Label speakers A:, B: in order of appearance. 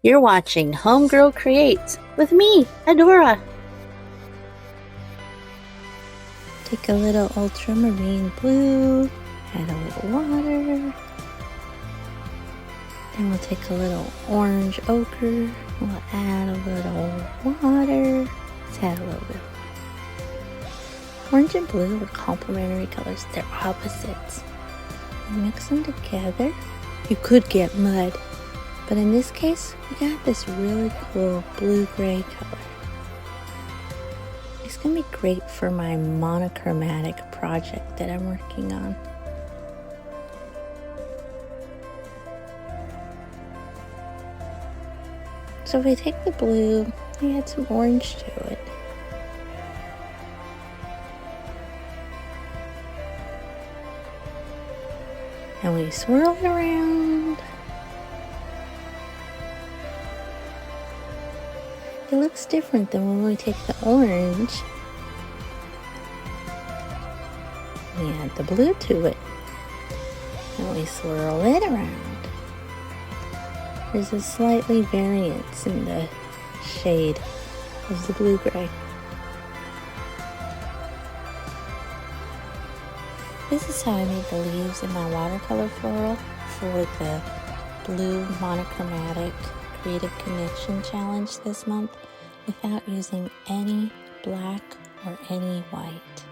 A: You're watching Homegirl Creates with me, Adora. Take a little ultramarine blue, add a little water. Then we'll take a little orange ochre. We'll add a little water. Let's add a little bit. Orange and blue are complementary colors. They're opposites. Mix them together. You could get mud, but in this case, we got this really cool blue-gray color. It's going to be great for my monochromatic project that I'm working on. So if we take the blue, we add some orange to it. And we swirl it around. It looks different than when we take the orange. We add the blue to it. And we swirl it around. There's a slightly variance in the shade of the blue-gray. This is how I made the leaves in my watercolor floral for the Blue Monochromatic Creative Connection challenge this month without using any black or any white.